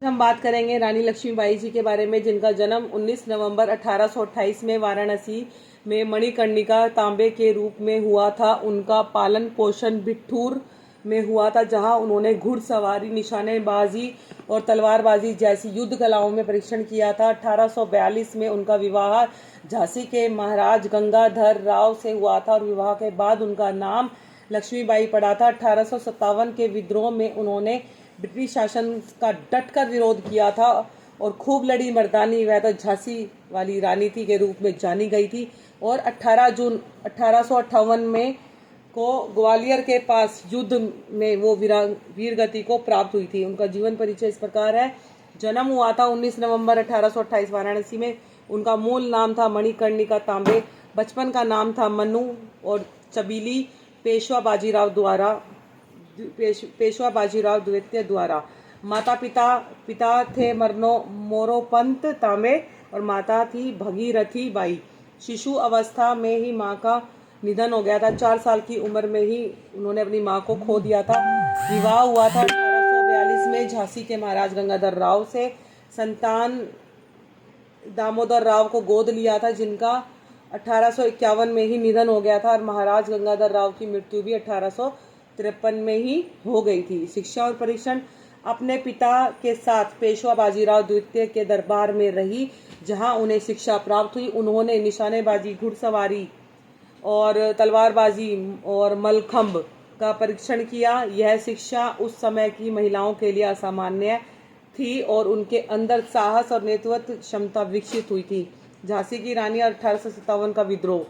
हम बात करेंगे रानी लक्ष्मीबाई जी के बारे में, जिनका जन्म 19 नवंबर 1828 में वाराणसी में मणिकर्णिका तांबे के रूप में हुआ था। उनका पालन पोषण बिठूर में हुआ था, जहां उन्होंने घुड़सवारी, निशानेबाजी और तलवारबाजी जैसी युद्ध कलाओं में परीक्षण किया था। 1842 में उनका विवाह झांसी के महाराज गंगाधर राव से हुआ था और विवाह के बाद उनका नाम लक्ष्मीबाई पड़ा था। 1857 के विद्रोह में उन्होंने ब्रिटिश शासन का डटकर विरोध किया था और खूब लड़ी मर्दानी, वह तो झांसी वाली रानी थी के रूप में जानी गई थी। और 18 जून 1858 में को ग्वालियर के पास युद्ध में वो वीर गति को प्राप्त हुई थी। उनका जीवन परिचय इस प्रकार है। जन्म हुआ था 19 नवंबर 1828 वाराणसी में। उनका मूल नाम था मणिकर्णिका तांबे। बचपन का नाम था मनु और चबीली पेशवा बाजीराव द्वितीय द्वारा। माता पिता थे मोरोपंत तांबे और माता थी भगीरथी बाई। शिशु अवस्था में ही माँ का निधन हो गया था। 4 साल की उम्र में ही उन्होंने अपनी माँ को खो दिया था। विवाह हुआ था 1842 में झांसी के महाराज गंगाधर राव से। संतान दामोदर राव को गोद लिया था, जिनका 1851 में ही निधन हो गया था और महाराज गंगाधर राव की मृत्यु भी 1853 में ही हो गई थी। शिक्षा और परीक्षण अपने पिता के साथ पेशवा बाजीराव द्वितीय के दरबार में रही, जहां उन्हें शिक्षा प्राप्त हुई। उन्होंने निशानेबाजी, घुड़सवारी और तलवारबाजी और मलखंभ का परीक्षण किया। यह शिक्षा उस समय की महिलाओं के लिए असामान्य थी और उनके अंदर साहस और नेतृत्व क्षमता विकसित हुई थी। झांसी की रानी और 1857 का विद्रोह।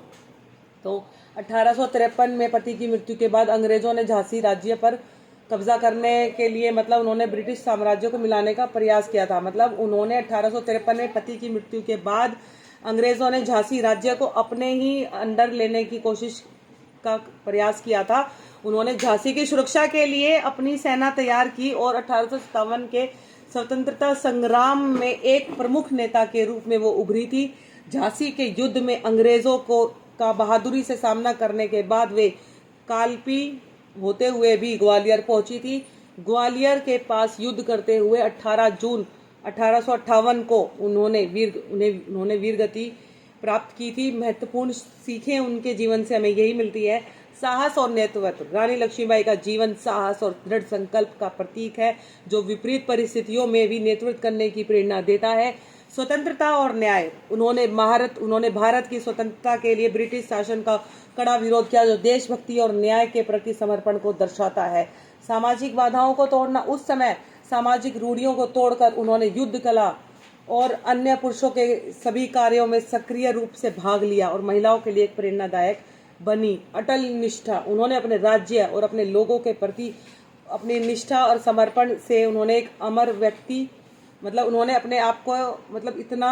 तो 1853 में पति की मृत्यु के बाद अंग्रेजों ने झांसी राज्य पर कब्जा करने के लिए उन्होंने ब्रिटिश साम्राज्य को मिलाने का प्रयास किया था। उन्होंने 1853 में पति की मृत्यु के बाद अंग्रेजों ने झांसी राज्य को अपने ही अंडर लेने की कोशिश का प्रयास किया था। उन्होंने झांसी की सुरक्षा के लिए अपनी सेना तैयार की और 1857 के स्वतंत्रता संग्राम में एक प्रमुख नेता के रूप में वो उभरी थी। झांसी के युद्ध में अंग्रेजों का बहादुरी से सामना करने के बाद वे कालपी होते हुए भी ग्वालियर पहुंची थी। ग्वालियर के पास युद्ध करते हुए 18 जून 1858 को उन्होंने वीर गति प्राप्त की थी। महत्वपूर्ण सीखें उनके जीवन से हमें यही मिलती है। साहस और नेतृत्व। रानी लक्ष्मीबाई का जीवन साहस और दृढ़ संकल्प का प्रतीक है, जो विपरीत परिस्थितियों में भी नेतृत्व करने की प्रेरणा देता है। स्वतंत्रता और न्याय। उन्होंने भारत की स्वतंत्रता के लिए ब्रिटिश शासन का कड़ा विरोध किया, जो देशभक्ति और न्याय के प्रति समर्पण को दर्शाता है। सामाजिक बाधाओं को तोड़ना। उस समय सामाजिक रूढ़ियों को तोड़कर उन्होंने युद्ध कला और अन्य पुरुषों के सभी कार्यों में सक्रिय रूप से भाग लिया और महिलाओं के लिए एक प्रेरणादायक बनी। अटल निष्ठा। उन्होंने अपने राज्य और अपने लोगों के प्रति अपनी निष्ठा और समर्पण से उन्होंने एक अमर व्यक्ति उन्होंने अपने आप को इतना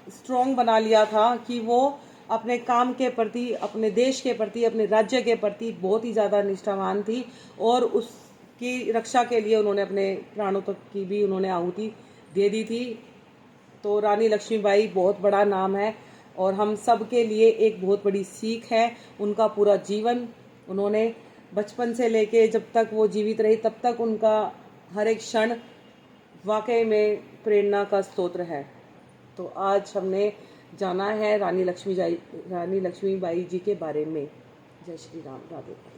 स्ट्रॉन्ग बना लिया था कि वो अपने काम के प्रति, अपने देश के प्रति, अपने राज्य के प्रति बहुत ही ज़्यादा निष्ठावान थी और उसकी रक्षा के लिए उन्होंने अपने प्राणों तक की भी उन्होंने आहुति दे दी थी। तो रानी लक्ष्मीबाई बहुत बड़ा नाम है और हम सब के लिए एक बहुत बड़ी सीख है। उनका पूरा जीवन, उन्होंने बचपन से लेके जब तक वो जीवित रही तब तक उनका हर एक क्षण वाकई में प्रेरणा का स्रोत है। तो आज हमने जाना है रानी लक्ष्मीबाई जी के बारे में। जय श्री राम। राधे।